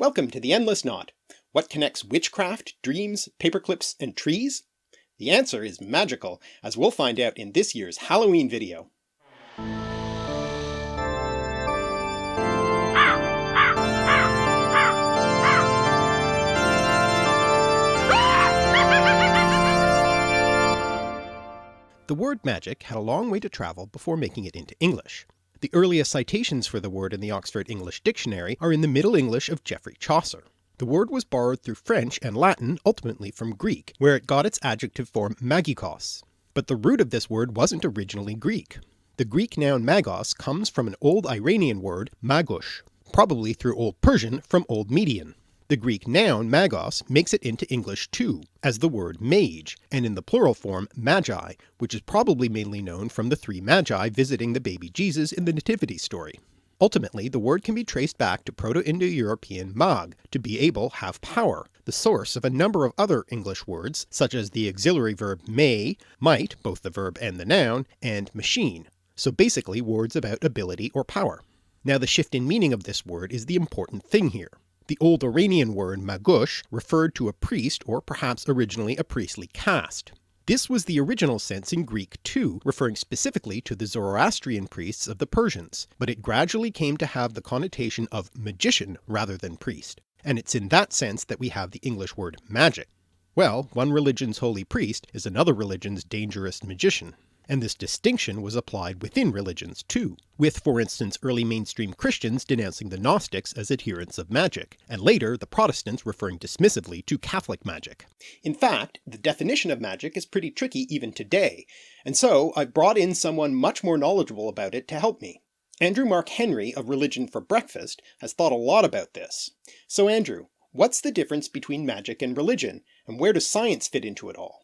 Welcome to the Endless Knot. What connects witchcraft, dreams, paperclips, and trees? The answer is magical, as we'll find out in this year's Halloween video. The word magic had a long way to travel before making it into English. The earliest citations for the word in the Oxford English Dictionary are in the Middle English of Geoffrey Chaucer. The word was borrowed through French and Latin, ultimately from Greek, where it got its adjective form magikos. But the root of this word wasn't originally Greek. The Greek noun magos comes from an Old Iranian word magush, probably through Old Persian from Old Median. The Greek noun magos makes it into English too, as the word mage, and in the plural form magi, which is probably mainly known from the three magi visiting the baby Jesus in the Nativity story. Ultimately, the word can be traced back to Proto-Indo-European mag, to be able, have power, the source of a number of other English words, such as the auxiliary verb may, might, both the verb and the noun, and machine, so basically words about ability or power. Now the shift in meaning of this word is the important thing here. The Old Iranian word magush referred to a priest, or perhaps originally a priestly caste. This was the original sense in Greek too, referring specifically to the Zoroastrian priests of the Persians, but it gradually came to have the connotation of magician rather than priest, and it's in that sense that we have the English word magic. Well, one religion's holy priest is another religion's dangerous magician. And this distinction was applied within religions too, with for instance early mainstream Christians denouncing the Gnostics as adherents of magic, and later the Protestants referring dismissively to Catholic magic. In fact, the definition of magic is pretty tricky even today, and so I've brought in someone much more knowledgeable about it to help me. Andrew Mark Henry of Religion for Breakfast has thought a lot about this. So Andrew, what's the difference between magic and religion, and where does science fit into it all?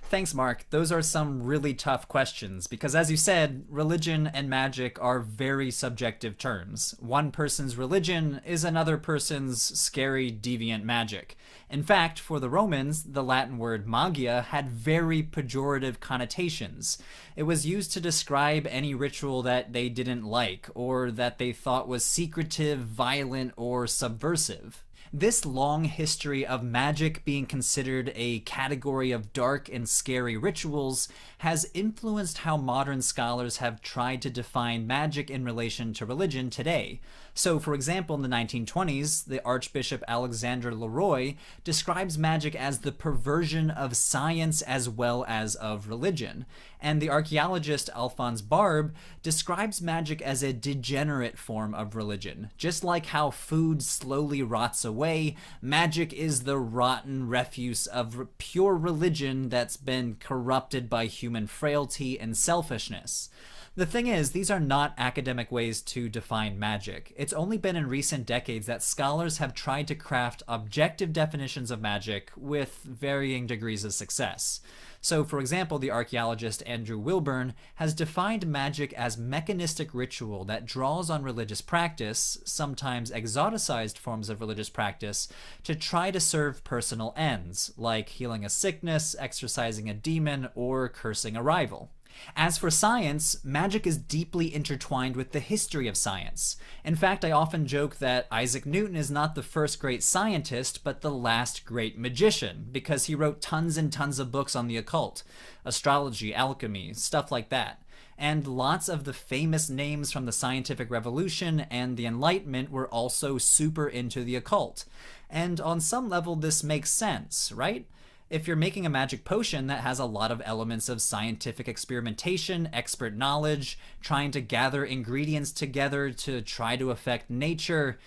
Thanks, Mark. Those are some really tough questions because, as you said, religion and magic are very subjective terms. One person's religion is another person's scary, deviant magic. In fact, for the Romans, the Latin word magia had very pejorative connotations. It was used to describe any ritual that they didn't like or that they thought was secretive, violent, or subversive. This long history of magic being considered a category of dark and scary rituals has influenced how modern scholars have tried to define magic in relation to religion today. So, for example, in the 1920s, the Archbishop Alexander Leroy describes magic as the perversion of science as well as of religion. And the archaeologist Alphonse Barbe describes magic as a degenerate form of religion. Just like how food slowly rots away, magic is the rotten refuse of pure religion that's been corrupted by human frailty and selfishness. The thing is, these are not academic ways to define magic. It's only been in recent decades that scholars have tried to craft objective definitions of magic with varying degrees of success. So, for example, the archaeologist Andrew Wilburn has defined magic as mechanistic ritual that draws on religious practice, sometimes exoticized forms of religious practice, to try to serve personal ends, like healing a sickness, exorcising a demon, or cursing a rival. As for science, magic is deeply intertwined with the history of science. In fact, I often joke that Isaac Newton is not the first great scientist, but the last great magician, because he wrote tons and tons of books on the occult, astrology, alchemy, stuff like that. And lots of the famous names from the scientific revolution and the Enlightenment were also super into the occult. And on some level this makes sense, right? If you're making a magic potion that has a lot of elements of scientific experimentation, expert knowledge, trying to gather ingredients together to try to affect nature.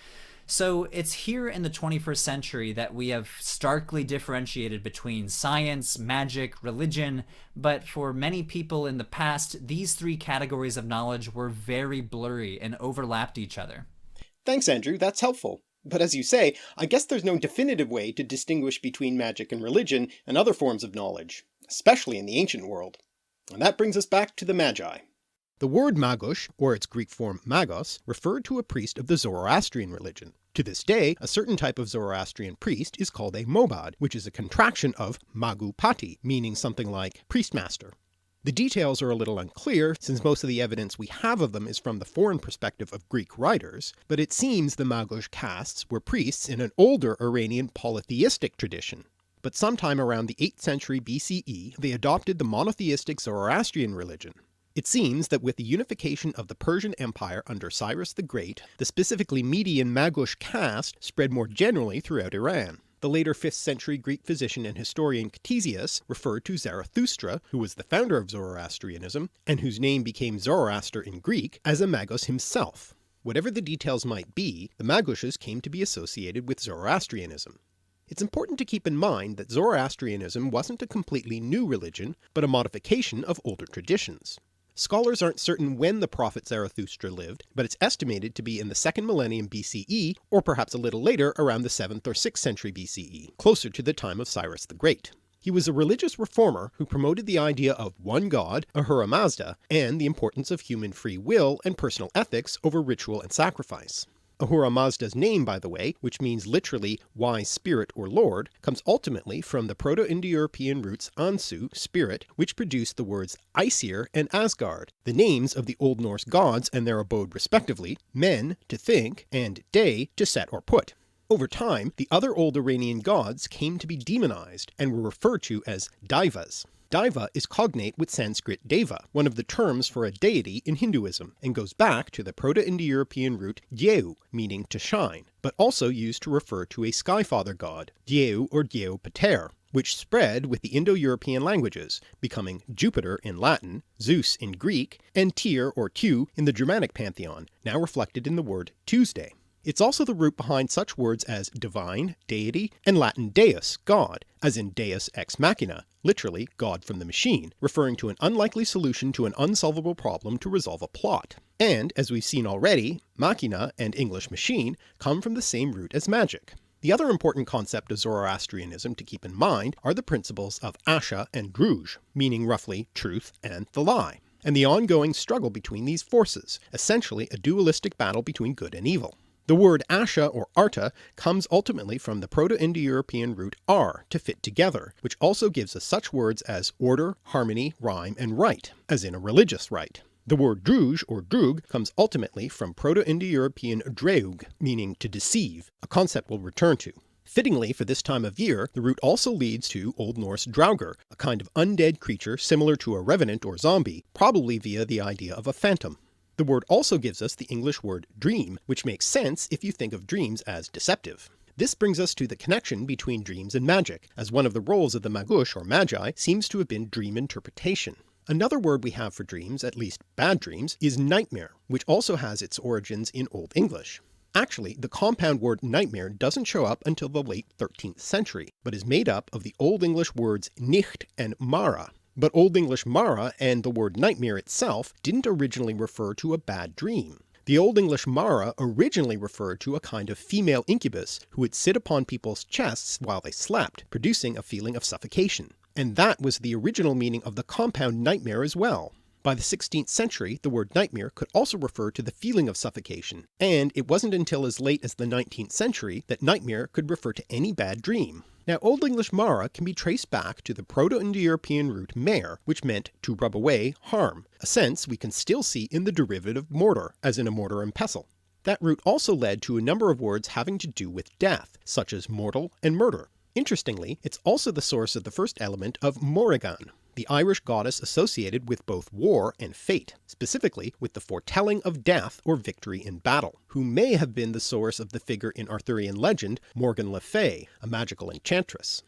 So it's here in the 21st century that we have starkly differentiated between science, magic, religion, but for many people in the past, these three categories of knowledge were very blurry and overlapped each other. Thanks, Andrew, that's helpful. But as you say, I guess there's no definitive way to distinguish between magic and religion and other forms of knowledge, especially in the ancient world. And that brings us back to the Magi. The word magush, or its Greek form magos, referred to a priest of the Zoroastrian religion. To this day, a certain type of Zoroastrian priest is called a mobad, which is a contraction of magupati, meaning something like priestmaster. The details are a little unclear, since most of the evidence we have of them is from the foreign perspective of Greek writers, but it seems the Magos castes were priests in an older Iranian polytheistic tradition. But sometime around the 8th century BCE they adopted the monotheistic Zoroastrian religion. It seems that with the unification of the Persian Empire under Cyrus the Great, the specifically Median Magos caste spread more generally throughout Iran. The later 5th century Greek physician and historian Ctesias referred to Zarathustra, who was the founder of Zoroastrianism, and whose name became Zoroaster in Greek, as a Magos himself. Whatever the details might be, the Magoses came to be associated with Zoroastrianism. It's important to keep in mind that Zoroastrianism wasn't a completely new religion, but a modification of older traditions. Scholars aren't certain when the prophet Zarathustra lived, but it's estimated to be in the 2nd millennium BCE, or perhaps a little later around the 7th or 6th century BCE, closer to the time of Cyrus the Great. He was a religious reformer who promoted the idea of one god, Ahura Mazda, and the importance of human free will and personal ethics over ritual and sacrifice. Ahura Mazda's name, by the way, which means literally wise spirit or lord, comes ultimately from the Proto-Indo-European roots Ansu, spirit, which produced the words Aesir and Asgard, the names of the Old Norse gods and their abode respectively, men, to think, and day, to set or put. Over time, the other old Iranian gods came to be demonized and were referred to as Daivas. Daiva is cognate with Sanskrit Deva, one of the terms for a deity in Hinduism, and goes back to the Proto-Indo-European root Dyeu, meaning to shine, but also used to refer to a skyfather god, Dyeu or Dyeu Pater, which spread with the Indo-European languages, becoming Jupiter in Latin, Zeus in Greek, and Tyr or Tu in the Germanic pantheon, now reflected in the word Tuesday. It's also the root behind such words as divine, deity, and Latin deus, god, as in deus ex machina, literally God from the machine, referring to an unlikely solution to an unsolvable problem to resolve a plot. And, as we've seen already, machina and English machine come from the same root as magic. The other important concept of Zoroastrianism to keep in mind are the principles of Asha and Druj, meaning roughly truth and the lie, and the ongoing struggle between these forces, essentially a dualistic battle between good and evil. The word Asha or Arta comes ultimately from the Proto-Indo-European root ar, to fit together, which also gives us such words as order, harmony, rhyme, and rite, as in a religious rite. The word druj or drug comes ultimately from Proto-Indo-European dreug, meaning to deceive, a concept we'll return to. Fittingly for this time of year, the root also leads to Old Norse draugr, a kind of undead creature similar to a revenant or zombie, probably via the idea of a phantom. The word also gives us the English word dream, which makes sense if you think of dreams as deceptive. This brings us to the connection between dreams and magic, as one of the roles of the Magos or Magi seems to have been dream interpretation. Another word we have for dreams, at least bad dreams, is nightmare, which also has its origins in Old English. Actually, the compound word nightmare doesn't show up until the late 13th century, but is made up of the Old English words nicht and mara. But Old English mara and the word nightmare itself didn't originally refer to a bad dream. The Old English mara originally referred to a kind of female incubus who would sit upon people's chests while they slept, producing a feeling of suffocation. And that was the original meaning of the compound nightmare as well. By the 16th century, the word nightmare could also refer to the feeling of suffocation, and it wasn't until as late as the 19th century that nightmare could refer to any bad dream. Now Old English mara can be traced back to the Proto-Indo-European root mare, which meant to rub away, harm, a sense we can still see in the derivative mortar, as in a mortar and pestle. That root also led to a number of words having to do with death, such as mortal and murder. Interestingly, it's also the source of the first element of Morrigan, the Irish goddess associated with both war and fate, specifically with the foretelling of death or victory in battle, who may have been the source of the figure in Arthurian legend Morgan Le Fay, a magical enchantress.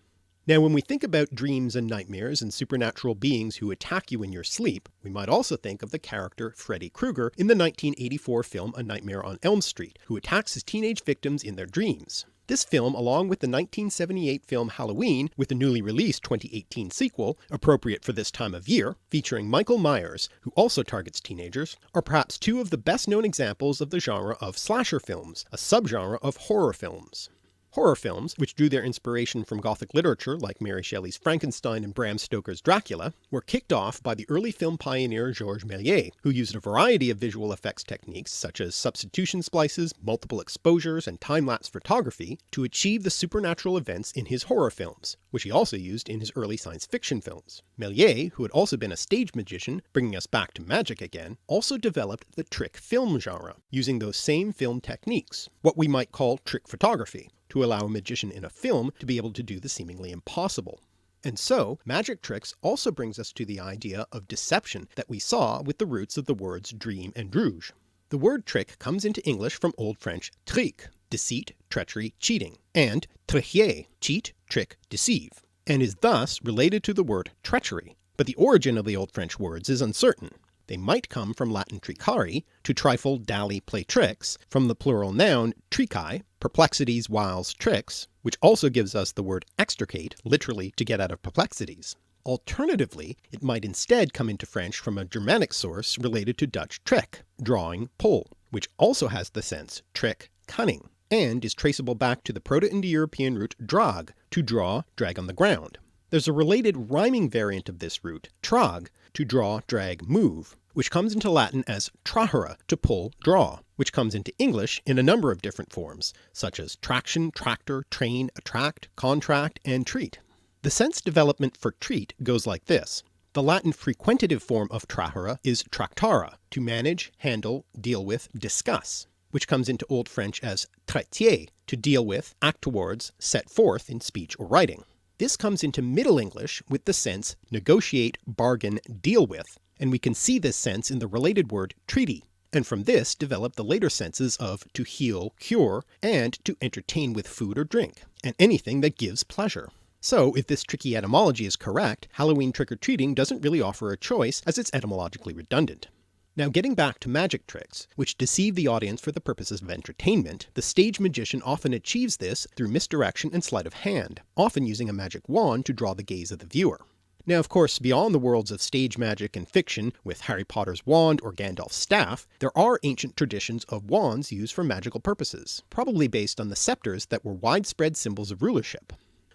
Now when we think about dreams and nightmares and supernatural beings who attack you in your sleep, we might also think of the character Freddy Krueger in the 1984 film A Nightmare on Elm Street, who attacks his teenage victims in their dreams. This film, along with the 1978 film Halloween, with the newly released 2018 sequel, appropriate for this time of year, featuring Michael Myers, who also targets teenagers, are perhaps two of the best known examples of the genre of slasher films, a subgenre of horror films. Horror films, which drew their inspiration from Gothic literature like Mary Shelley's Frankenstein and Bram Stoker's Dracula, were kicked off by the early film pioneer Georges Méliès, who used a variety of visual effects techniques such as substitution splices, multiple exposures, and time-lapse photography to achieve the supernatural events in his horror films, which he also used in his early science fiction films. Méliès, who had also been a stage magician, bringing us back to magic again, also developed the trick film genre, using those same film techniques, what we might call trick photography, to allow a magician in a film to be able to do the seemingly impossible. And so, magic tricks also brings us to the idea of deception that we saw with the roots of the words dream and rouge. The word trick comes into English from Old French trick, deceit, treachery, cheating, and tricher, cheat, trick, deceive, and is thus related to the word treachery, but the origin of the Old French words is uncertain. They might come from Latin tricari, to trifle, dally, play tricks, from the plural noun tricae, perplexities, wiles, tricks, which also gives us the word extricate, literally to get out of perplexities. Alternatively, it might instead come into French from a Germanic source related to Dutch trick, drawing, pull, which also has the sense trick, cunning, and is traceable back to the Proto-Indo-European root drag, to draw, drag on the ground. There's a related rhyming variant of this root, trag, to draw, drag, move, which comes into Latin as trahere, to pull, draw, which comes into English in a number of different forms, such as traction, tractor, train, attract, contract, and treat. The sense development for treat goes like this. The Latin frequentative form of trahere is tractara, to manage, handle, deal with, discuss, which comes into Old French as traiter, to deal with, act towards, set forth in speech or writing. This comes into Middle English with the sense negotiate, bargain, deal with, and we can see this sense in the related word treaty, and from this develop the later senses of to heal, cure, and to entertain with food or drink, and anything that gives pleasure. So if this tricky etymology is correct, Halloween trick-or-treating doesn't really offer a choice as it's etymologically redundant. Now getting back to magic tricks, which deceive the audience for the purposes of entertainment, the stage magician often achieves this through misdirection and sleight of hand, often using a magic wand to draw the gaze of the viewer. Now of course, beyond the worlds of stage magic and fiction, with Harry Potter's wand or Gandalf's staff, there are ancient traditions of wands used for magical purposes, probably based on the scepters that were widespread symbols of rulership.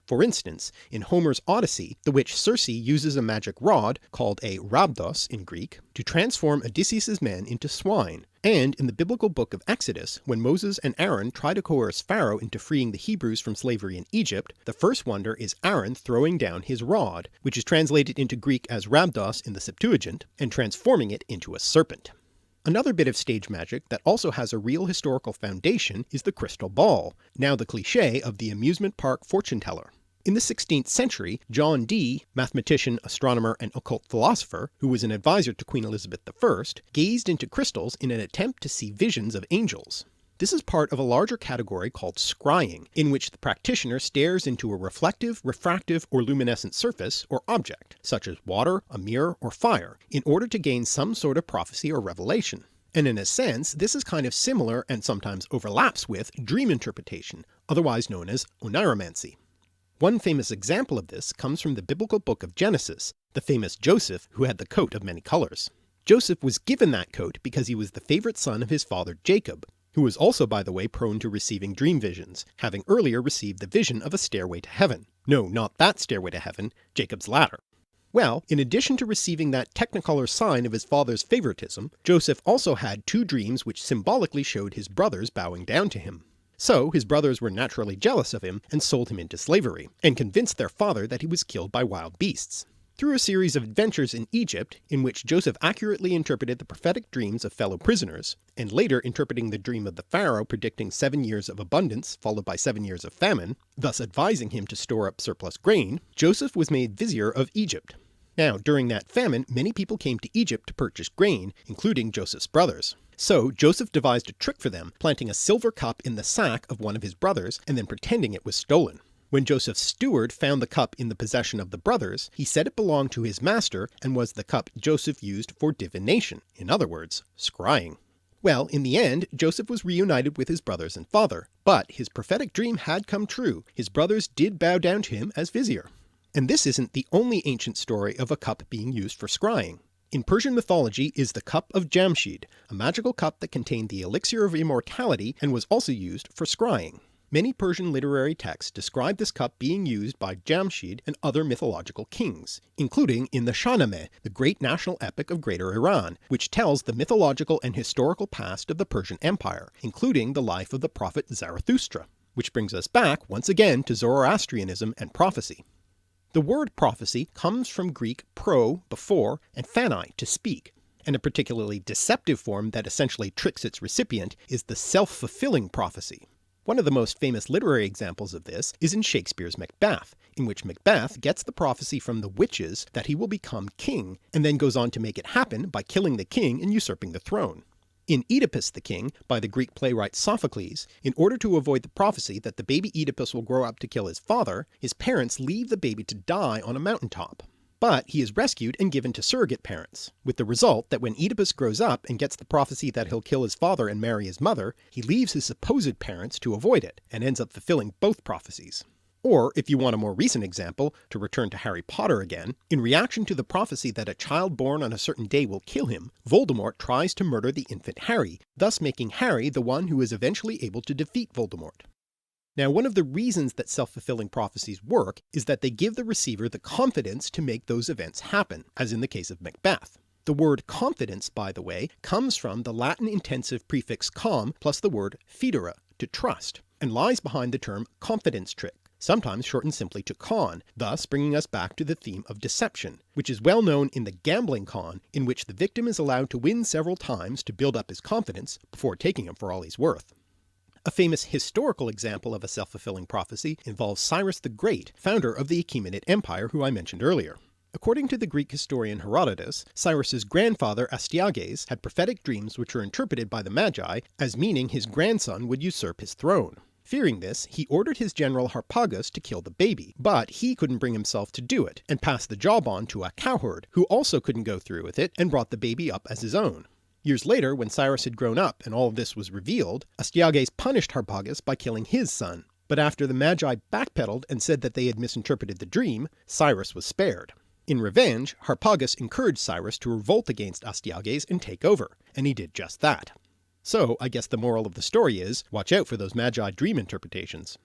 For instance, in Homer's Odyssey, the witch Circe uses a magic rod, called a rhabdos in Greek, to transform Odysseus's men into swine, and in the biblical book of Exodus, when Moses and Aaron try to coerce Pharaoh into freeing the Hebrews from slavery in Egypt, the first wonder is Aaron throwing down his rod, which is translated into Greek as rhabdos in the Septuagint, and transforming it into a serpent. Another bit of stage magic that also has a real historical foundation is the crystal ball, now the cliché of the amusement park fortune teller. In the 16th century, John Dee, mathematician, astronomer, and occult philosopher, who was an advisor to Queen Elizabeth I, gazed into crystals in an attempt to see visions of angels. This is part of a larger category called scrying, in which the practitioner stares into a reflective, refractive, or luminescent surface or object, such as water, a mirror, or fire, in order to gain some sort of prophecy or revelation. And in a sense, this is kind of similar and sometimes overlaps with dream interpretation, otherwise known as oniromancy. One famous example of this comes from the biblical book of Genesis, the famous Joseph who had the coat of many colors. Joseph was given that coat because he was the favorite son of his father Jacob, who was also by the way prone to receiving dream visions, having earlier received the vision of a stairway to heaven. No, not that stairway to heaven, Jacob's ladder. Well, in addition to receiving that technicolor sign of his father's favoritism, Joseph also had two dreams which symbolically showed his brothers bowing down to him. So his brothers were naturally jealous of him and sold him into slavery, and convinced their father that he was killed by wild beasts. Through a series of adventures in Egypt, in which Joseph accurately interpreted the prophetic dreams of fellow prisoners, and later interpreting the dream of the pharaoh predicting 7 years of abundance followed by 7 years of famine, thus advising him to store up surplus grain, Joseph was made vizier of Egypt. Now, during that famine, many people came to Egypt to purchase grain, including Joseph's brothers. So Joseph devised a trick for them, planting a silver cup in the sack of one of his brothers and then pretending it was stolen. When Joseph's steward found the cup in the possession of the brothers, he said it belonged to his master and was the cup Joseph used for divination, in other words, scrying. Well, in the end, Joseph was reunited with his brothers and father, but his prophetic dream had come true. His brothers did bow down to him as vizier. And this isn't the only ancient story of a cup being used for scrying. In Persian mythology is the Cup of Jamshid, a magical cup that contained the elixir of immortality and was also used for scrying. Many Persian literary texts describe this cup being used by Jamshid and other mythological kings, including in the Shahnameh, the great national epic of Greater Iran, which tells the mythological and historical past of the Persian Empire, including the life of the prophet Zarathustra. Which brings us back once again to Zoroastrianism and prophecy. The word prophecy comes from Greek pro, before, and phani, to speak, and a particularly deceptive form that essentially tricks its recipient is the self-fulfilling prophecy. One of the most famous literary examples of this is in Shakespeare's Macbeth, in which Macbeth gets the prophecy from the witches that he will become king, and then goes on to make it happen by killing the king and usurping the throne. In Oedipus the King, by the Greek playwright Sophocles, in order to avoid the prophecy that the baby Oedipus will grow up to kill his father, his parents leave the baby to die on a mountaintop. But he is rescued and given to surrogate parents, with the result that when Oedipus grows up and gets the prophecy that he'll kill his father and marry his mother, he leaves his supposed parents to avoid it, and ends up fulfilling both prophecies. Or, if you want a more recent example, to return to Harry Potter again, in reaction to the prophecy that a child born on a certain day will kill him, Voldemort tries to murder the infant Harry, thus making Harry the one who is eventually able to defeat Voldemort. Now, one of the reasons that self-fulfilling prophecies work is that they give the receiver the confidence to make those events happen, as in the case of Macbeth. The word confidence, by the way, comes from the Latin intensive prefix com plus the word fidere, to trust, and lies behind the term confidence trick, sometimes shortened simply to con, thus bringing us back to the theme of deception, which is well known in the gambling con, in which the victim is allowed to win several times to build up his confidence before taking him for all he's worth. A famous historical example of a self-fulfilling prophecy involves Cyrus the Great, founder of the Achaemenid Empire who I mentioned earlier. According to the Greek historian Herodotus, Cyrus's grandfather Astyages had prophetic dreams which were interpreted by the Magi as meaning his grandson would usurp his throne. Fearing this, he ordered his general Harpagus to kill the baby, but he couldn't bring himself to do it, and passed the job on to a cowherd, who also couldn't go through with it and brought the baby up as his own. Years later, when Cyrus had grown up and all of this was revealed, Astyages punished Harpagus by killing his son, but after the Magi backpedaled and said that they had misinterpreted the dream, Cyrus was spared. In revenge, Harpagus encouraged Cyrus to revolt against Astyages and take over, and he did just that. So I guess the moral of the story is, watch out for those Magi dream interpretations.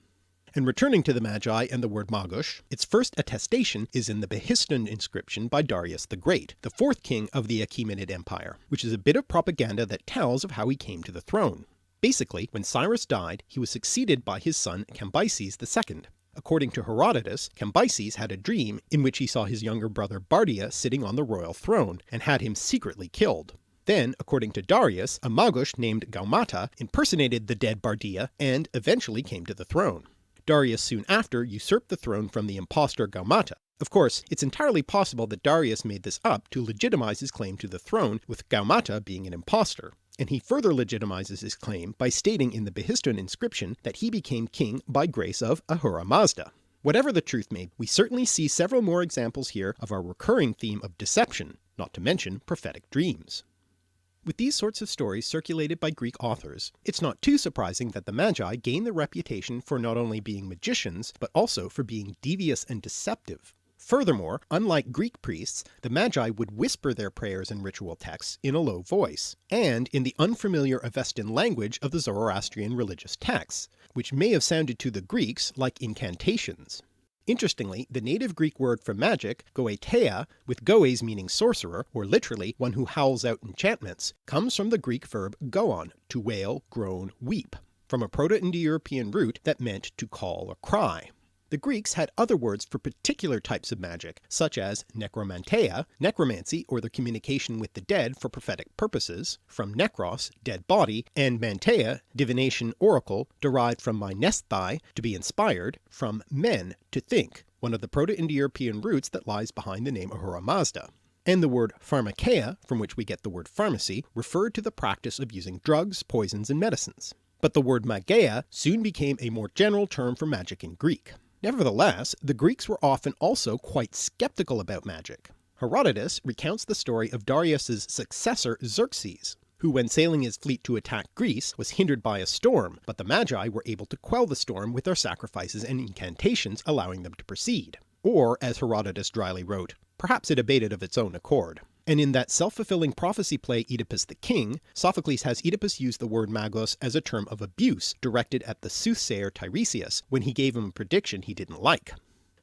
And returning to the Magi and the word Magush, its first attestation is in the Behistun inscription by Darius the Great, the fourth king of the Achaemenid Empire, which is a bit of propaganda that tells of how he came to the throne. Basically, when Cyrus died, he was succeeded by his son Cambyses II. According to Herodotus, Cambyses had a dream in which he saw his younger brother Bardia sitting on the royal throne, and had him secretly killed. Then, according to Darius, a Magush named Gaumata impersonated the dead Bardia and eventually came to the throne. Darius soon after usurped the throne from the impostor Gaumata. Of course, it's entirely possible that Darius made this up to legitimize his claim to the throne, with Gaumata being an impostor, and he further legitimizes his claim by stating in the Behistun inscription that he became king by grace of Ahura Mazda. Whatever the truth may be, we certainly see several more examples here of our recurring theme of deception, not to mention prophetic dreams. With these sorts of stories circulated by Greek authors, it's not too surprising that the Magi gained the reputation for not only being magicians, but also for being devious and deceptive. Furthermore, unlike Greek priests, the Magi would whisper their prayers and ritual texts in a low voice, and in the unfamiliar Avestan language of the Zoroastrian religious texts, which may have sounded to the Greeks like incantations. Interestingly, the native Greek word for magic, goeteia, with goes meaning sorcerer, or literally one who howls out enchantments, comes from the Greek verb goon, to wail, groan, weep, from a Proto-Indo-European root that meant to call or cry. The Greeks had other words for particular types of magic, such as necromanteia, necromancy or the communication with the dead for prophetic purposes, from nekros, dead body, and manteia, divination oracle, derived from mynesthai, to be inspired, from men, to think, one of the Proto-Indo-European roots that lies behind the name Ahura Mazda. And the word pharmakeia, from which we get the word pharmacy, referred to the practice of using drugs, poisons, and medicines. But the word mageia soon became a more general term for magic in Greek. Nevertheless, the Greeks were often also quite skeptical about magic. Herodotus recounts the story of Darius's successor Xerxes, who when sailing his fleet to attack Greece was hindered by a storm, but the Magi were able to quell the storm with their sacrifices and incantations, allowing them to proceed. Or, as Herodotus dryly wrote, perhaps it abated of its own accord. And in that self-fulfilling prophecy play Oedipus the King, Sophocles has Oedipus use the word magos as a term of abuse directed at the soothsayer Tiresias when he gave him a prediction he didn't like.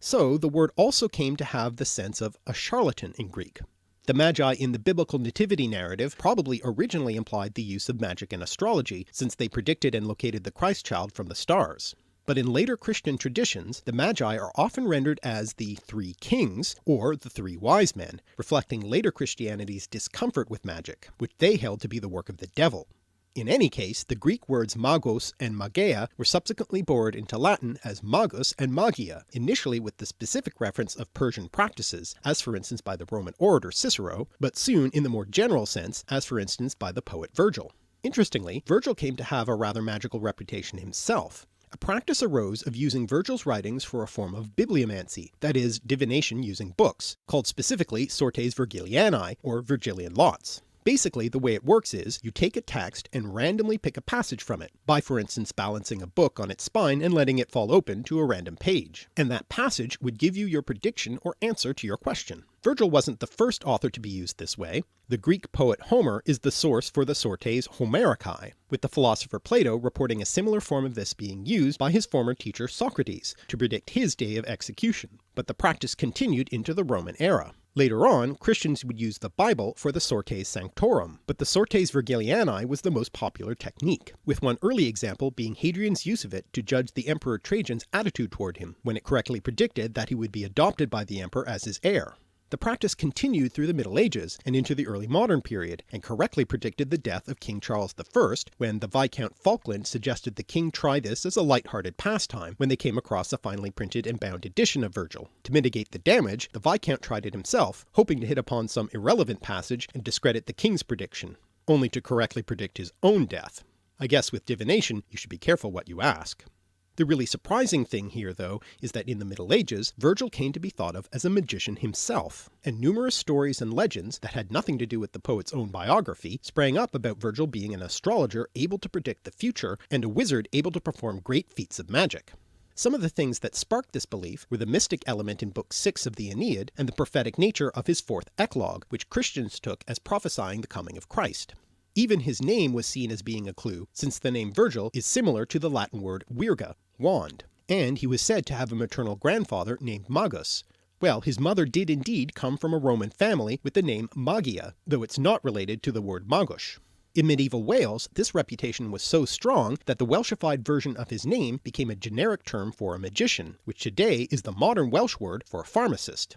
So the word also came to have the sense of a charlatan in Greek. The Magi in the biblical nativity narrative probably originally implied the use of magic and astrology, since they predicted and located the Christ child from the stars. But in later Christian traditions, the Magi are often rendered as the three kings, or the three wise men, reflecting later Christianity's discomfort with magic, which they held to be the work of the devil. In any case, the Greek words magos and magia were subsequently borrowed into Latin as magus and magia, initially with the specific reference of Persian practices, as for instance by the Roman orator Cicero, but soon in the more general sense, as for instance by the poet Virgil. Interestingly, Virgil came to have a rather magical reputation himself. A practice arose of using Virgil's writings for a form of bibliomancy, that is, divination using books, called specifically sortes Virgilianae, or Virgilian lots. Basically, the way it works is, you take a text and randomly pick a passage from it, by for instance balancing a book on its spine and letting it fall open to a random page, and that passage would give you your prediction or answer to your question. Virgil wasn't the first author to be used this way. The Greek poet Homer is the source for the sortes Homericae, with the philosopher Plato reporting a similar form of this being used by his former teacher Socrates to predict his day of execution, but the practice continued into the Roman era. Later on, Christians would use the Bible for the sortes sanctorum, but the sortes Virgilianae was the most popular technique, with one early example being Hadrian's use of it to judge the Emperor Trajan's attitude toward him, when it correctly predicted that he would be adopted by the emperor as his heir. The practice continued through the Middle Ages and into the early modern period, and correctly predicted the death of King Charles I when the Viscount Falkland suggested the king try this as a light-hearted pastime when they came across a finely printed and bound edition of Virgil. To mitigate the damage, the Viscount tried it himself, hoping to hit upon some irrelevant passage and discredit the king's prediction, only to correctly predict his own death. I guess with divination you should be careful what you ask. The really surprising thing here, though, is that in the Middle Ages, Virgil came to be thought of as a magician himself, and numerous stories and legends that had nothing to do with the poet's own biography sprang up about Virgil being an astrologer able to predict the future and a wizard able to perform great feats of magic. Some of the things that sparked this belief were the mystic element in Book 6 of the Aeneid and the prophetic nature of his fourth eclogue, which Christians took as prophesying the coming of Christ. Even his name was seen as being a clue, since the name Virgil is similar to the Latin word virga, wand, and he was said to have a maternal grandfather named Magus. Well, his mother did indeed come from a Roman family with the name Magia, though it's not related to the word magus. In medieval Wales, this reputation was so strong that the Welshified version of his name became a generic term for a magician, which today is the modern Welsh word for a pharmacist.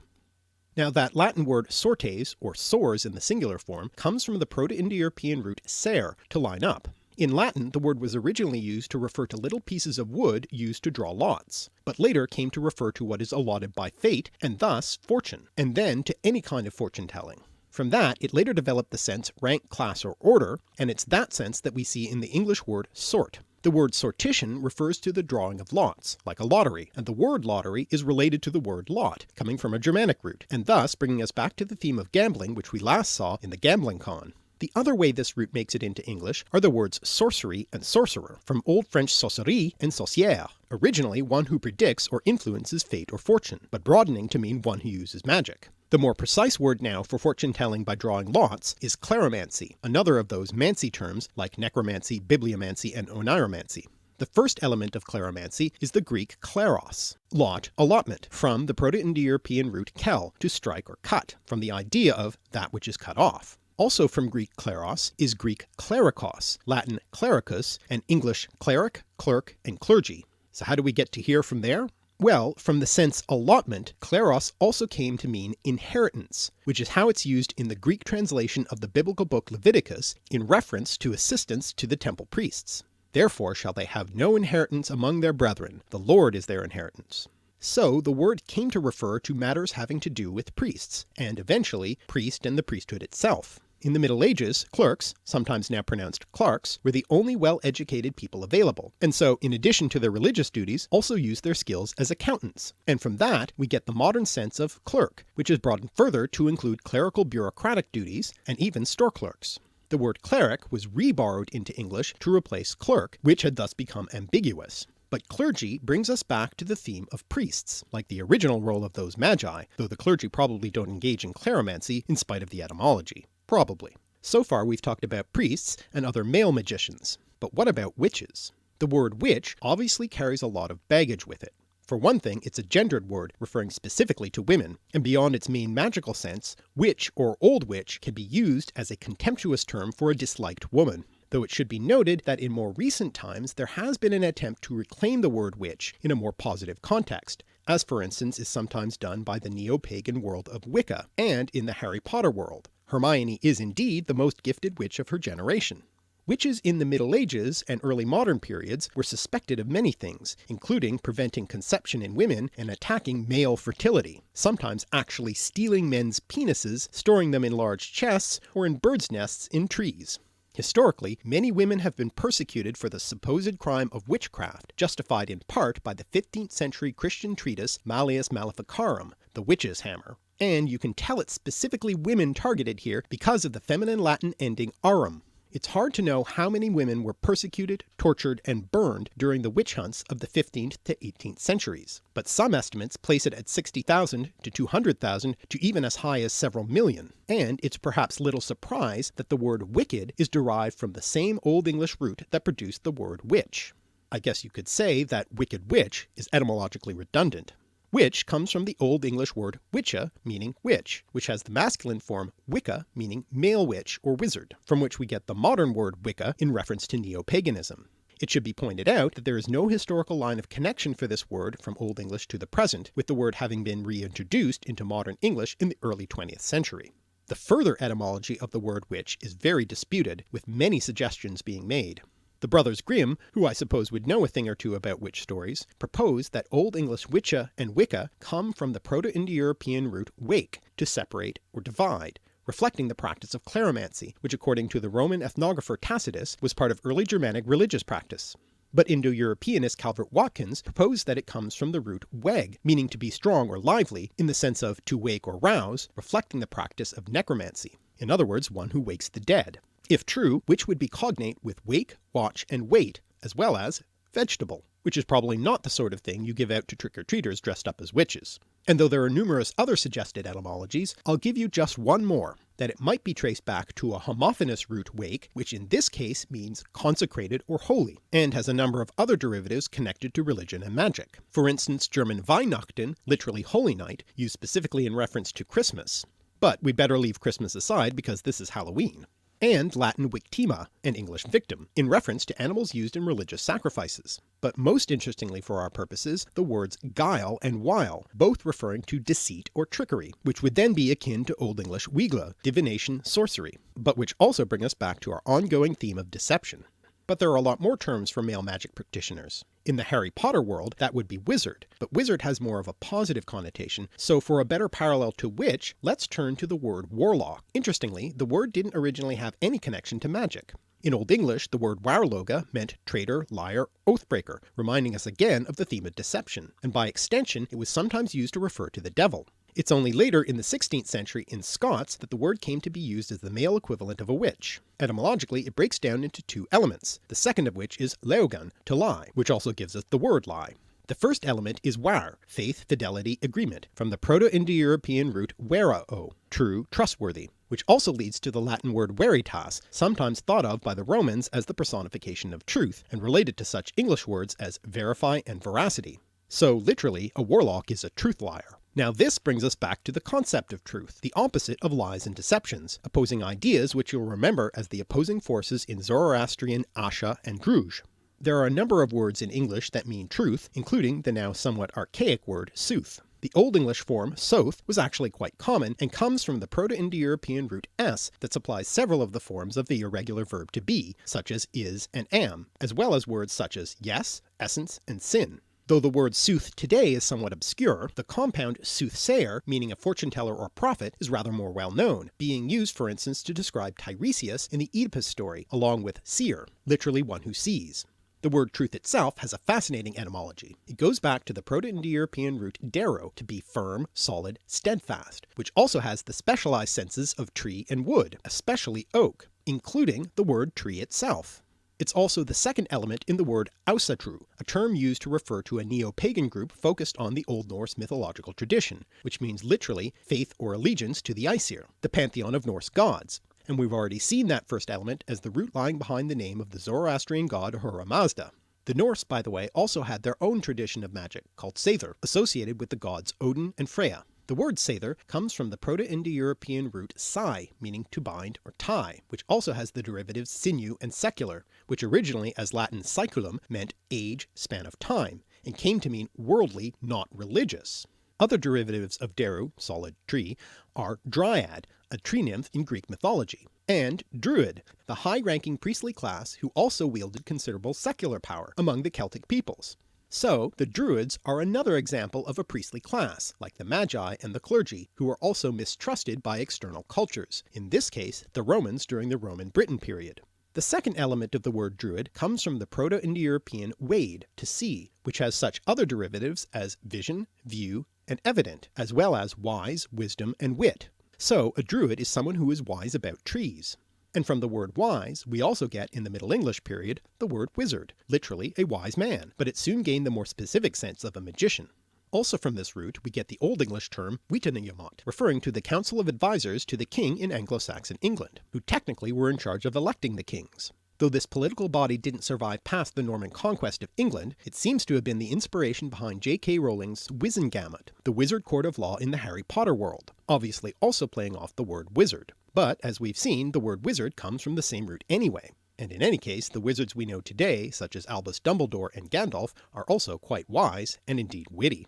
Now that Latin word sortes, or sores in the singular form, comes from the Proto-Indo-European root ser, to line up. In Latin, the word was originally used to refer to little pieces of wood used to draw lots, but later came to refer to what is allotted by fate, and thus fortune, and then to any kind of fortune-telling. From that, it later developed the sense rank, class, or order, and it's that sense that we see in the English word sort. The word sortition refers to the drawing of lots, like a lottery, and the word lottery is related to the word lot, coming from a Germanic root, and thus bringing us back to the theme of gambling which we last saw in the Gambling Con. The other way this root makes it into English are the words sorcery and sorcerer, from Old French sorcerie and sorcière, originally one who predicts or influences fate or fortune, but broadening to mean one who uses magic. The more precise word now for fortune-telling by drawing lots is kleromancy, another of those mancy terms like necromancy, bibliomancy, and oniromancy. The first element of kleromancy is the Greek kleros, lot, allotment, from the Proto-Indo-European root kel, to strike or cut, from the idea of that which is cut off. Also from Greek kleros is Greek klerikos, Latin clericus, and English cleric, clerk, and clergy. So how do we get to here from there? Well, from the sense allotment, kleros also came to mean inheritance, which is how it's used in the Greek translation of the biblical book Leviticus in reference to assistance to the temple priests. Therefore shall they have no inheritance among their brethren, the Lord is their inheritance. So the word came to refer to matters having to do with priests, and eventually priest and the priesthood itself. In the Middle Ages, clerks, sometimes now pronounced clerks, were the only well-educated people available, and so in addition to their religious duties also used their skills as accountants, and from that we get the modern sense of clerk, which is broadened further to include clerical bureaucratic duties and even store clerks. The word cleric was reborrowed into English to replace clerk, which had thus become ambiguous. But clergy brings us back to the theme of priests, like the original role of those magi, though the clergy probably don't engage in cleromancy in spite of the etymology. Probably. So far we've talked about priests and other male magicians, but what about witches? The word witch obviously carries a lot of baggage with it. For one thing, it's a gendered word referring specifically to women, and beyond its main magical sense, witch or old witch can be used as a contemptuous term for a disliked woman. Though it should be noted that in more recent times there has been an attempt to reclaim the word witch in a more positive context, as for instance is sometimes done by the neo-pagan world of Wicca, and in the Harry Potter world. Hermione is indeed the most gifted witch of her generation. Witches in the Middle Ages and early modern periods were suspected of many things, including preventing conception in women and attacking male fertility, sometimes actually stealing men's penises, storing them in large chests, or in birds' nests in trees. Historically, many women have been persecuted for the supposed crime of witchcraft, justified in part by the 15th century Christian treatise Malleus Maleficarum, the witch's hammer. And you can tell it's specifically women targeted here because of the feminine Latin ending arum. It's hard to know how many women were persecuted, tortured, and burned during the witch hunts of the 15th to 18th centuries, but some estimates place it at 60,000 to 200,000 to even as high as several million, and it's perhaps little surprise that the word wicked is derived from the same Old English root that produced the word witch. I guess you could say that wicked witch is etymologically redundant. Witch comes from the Old English word wicca, meaning witch, which has the masculine form wicca, meaning male witch or wizard, from which we get the modern word Wicca in reference to neo-paganism. It should be pointed out that there is no historical line of connection for this word from Old English to the present, with the word having been reintroduced into modern English in the early 20th century. The further etymology of the word witch is very disputed, with many suggestions being made. The Brothers Grimm, who I suppose would know a thing or two about witch stories, propose that Old English wicca and wicca come from the Proto-Indo-European root wake, to separate or divide, reflecting the practice of cleromancy, which according to the Roman ethnographer Tacitus was part of early Germanic religious practice. But Indo-Europeanist Calvert Watkins proposed that it comes from the root weg, meaning to be strong or lively, in the sense of to wake or rouse, reflecting the practice of necromancy, in other words one who wakes the dead. If true, which would be cognate with wake, watch, and wait, as well as vegetable, which is probably not the sort of thing you give out to trick-or-treaters dressed up as witches. And though there are numerous other suggested etymologies, I'll give you just one more, that it might be traced back to a homophonous root wake, which in this case means consecrated or holy, and has a number of other derivatives connected to religion and magic. For instance, German Weihnachten, literally holy night, used specifically in reference to Christmas. But we'd better leave Christmas aside because this is Halloween. And Latin victima, and English victim, in reference to animals used in religious sacrifices. But most interestingly for our purposes, the words guile and wile, both referring to deceit or trickery, which would then be akin to Old English wigla, divination, sorcery, but which also bring us back to our ongoing theme of deception. But there are a lot more terms for male magic practitioners. In the Harry Potter world, that would be wizard, but wizard has more of a positive connotation, so for a better parallel to witch, let's turn to the word warlock. Interestingly, the word didn't originally have any connection to magic. In Old English, the word warloga meant traitor, liar, oathbreaker, reminding us again of the theme of deception, and by extension it was sometimes used to refer to the devil. It's only later in the 16th century in Scots that the word came to be used as the male equivalent of a witch. Etymologically, it breaks down into two elements, the second of which is leogan, to lie, which also gives us the word lie. The first element is war, faith, fidelity, agreement, from the Proto-Indo-European root verao, true, trustworthy, which also leads to the Latin word veritas, sometimes thought of by the Romans as the personification of truth, and related to such English words as verify and veracity. So literally, a warlock is a truth liar. Now this brings us back to the concept of truth, the opposite of lies and deceptions, opposing ideas which you'll remember as the opposing forces in Zoroastrian Asha and Druj. There are a number of words in English that mean truth, including the now somewhat archaic word sooth. The Old English form soth was actually quite common and comes from the Proto-Indo-European root s that supplies several of the forms of the irregular verb to be, such as is and am, as well as words such as yes, essence, and sin. Though the word sooth today is somewhat obscure, the compound soothsayer, meaning a fortune-teller or prophet, is rather more well known, being used for instance to describe Tiresias in the Oedipus story, along with seer, literally one who sees. The word truth itself has a fascinating etymology. It goes back to the Proto-Indo-European root dero, to be firm, solid, steadfast, which also has the specialized senses of tree and wood, especially oak, including the word tree itself. It's also the second element in the word Ausatru, a term used to refer to a neo-pagan group focused on the Old Norse mythological tradition, which means literally faith or allegiance to the Aesir, the pantheon of Norse gods. And we've already seen that first element as the root lying behind the name of the Zoroastrian god Ahura Mazda. The Norse, by the way, also had their own tradition of magic, called Seidr, associated with the gods Odin and Freya. The word Seidr comes from the Proto-Indo-European root sai, meaning to bind or tie, which also has the derivatives sinew and secular, which originally as Latin saeculum meant age, span of time, and came to mean worldly, not religious. Other derivatives of Deru, solid tree, are dryad, a tree nymph in Greek mythology, and druid, the high-ranking priestly class who also wielded considerable secular power among the Celtic peoples. So the Druids are another example of a priestly class, like the Magi and the clergy, who are also mistrusted by external cultures, in this case the Romans during the Roman Britain period. The second element of the word Druid comes from the Proto-Indo-European wade, to see, which has such other derivatives as vision, view, and evident, as well as wise, wisdom, and wit. So a Druid is someone who is wise about trees. And from the word wise, we also get, in the Middle English period, the word wizard, literally a wise man, but it soon gained the more specific sense of a magician. Also from this root we get the Old English term Witenagemot, referring to the council of advisors to the king in Anglo-Saxon England, who technically were in charge of electing the kings. Though this political body didn't survive past the Norman conquest of England, it seems to have been the inspiration behind J.K. Rowling's Wizengamot, the wizard court of law in the Harry Potter world, obviously also playing off the word wizard. But as we've seen, the word wizard comes from the same root anyway, and in any case the wizards we know today, such as Albus Dumbledore and Gandalf, are also quite wise and indeed witty.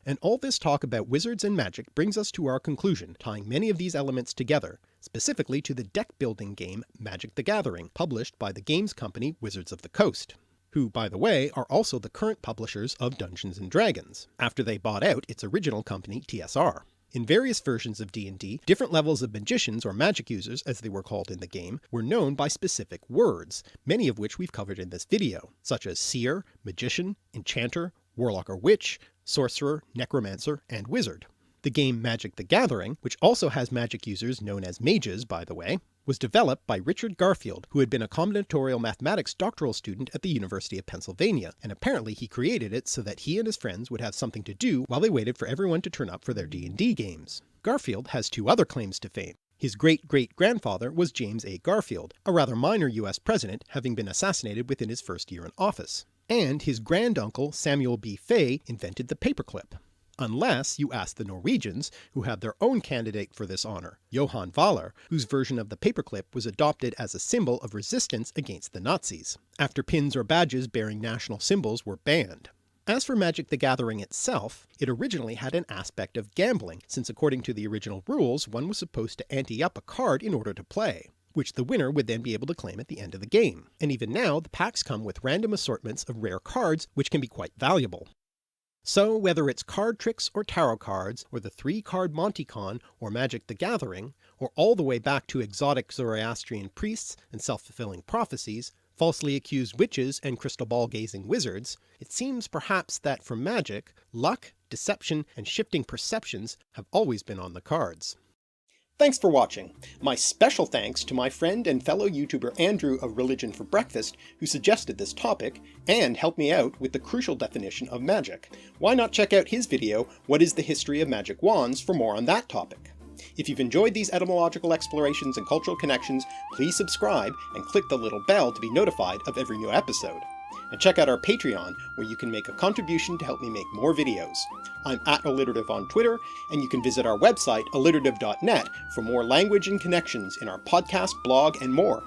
And all this talk about wizards and magic brings us to our conclusion, tying many of these elements together, specifically to the deck-building game Magic the Gathering, published by the games company Wizards of the Coast, who, by the way, are also the current publishers of Dungeons & Dragons, after they bought out its original company TSR. In various versions of D&D, different levels of magicians or magic users, as they were called in the game, were known by specific words, many of which we've covered in this video, such as seer, magician, enchanter, warlock or witch, sorcerer, necromancer, and wizard. The game Magic the Gathering, which also has magic users known as mages by the way, was developed by Richard Garfield, who had been a combinatorial mathematics doctoral student at the University of Pennsylvania, and apparently he created it so that he and his friends would have something to do while they waited for everyone to turn up for their D&D games. Garfield has two other claims to fame. His great-great-grandfather was James A. Garfield, a rather minor US president, having been assassinated within his first year in office. And his granduncle Samuel B. Fay invented the paperclip. Unless you ask the Norwegians, who have their own candidate for this honour, Johan Valar, whose version of the paperclip was adopted as a symbol of resistance against the Nazis, after pins or badges bearing national symbols were banned. As for Magic the Gathering itself, it originally had an aspect of gambling, since according to the original rules one was supposed to ante up a card in order to play, which the winner would then be able to claim at the end of the game. And even now the packs come with random assortments of rare cards which can be quite valuable. So whether it's card tricks or tarot cards, or the 3-card Monte Con or Magic the Gathering, or all the way back to exotic Zoroastrian priests and self-fulfilling prophecies, falsely accused witches and crystal ball-gazing wizards, it seems perhaps that for magic, luck, deception, and shifting perceptions have always been on the cards. Thanks for watching. My special thanks to my friend and fellow YouTuber Andrew of Religion for Breakfast, who suggested this topic, and helped me out with the crucial definition of magic. Why not check out his video, What is the History of Magic Wands, for more on that topic. If you've enjoyed these etymological explorations and cultural connections, please subscribe and click the little bell to be notified of every new episode. And check out our Patreon, where you can make a contribution to help me make more videos. I'm @alliterative on Twitter, and you can visit our website, alliterative.net, for more language and connections in our podcast, blog, and more.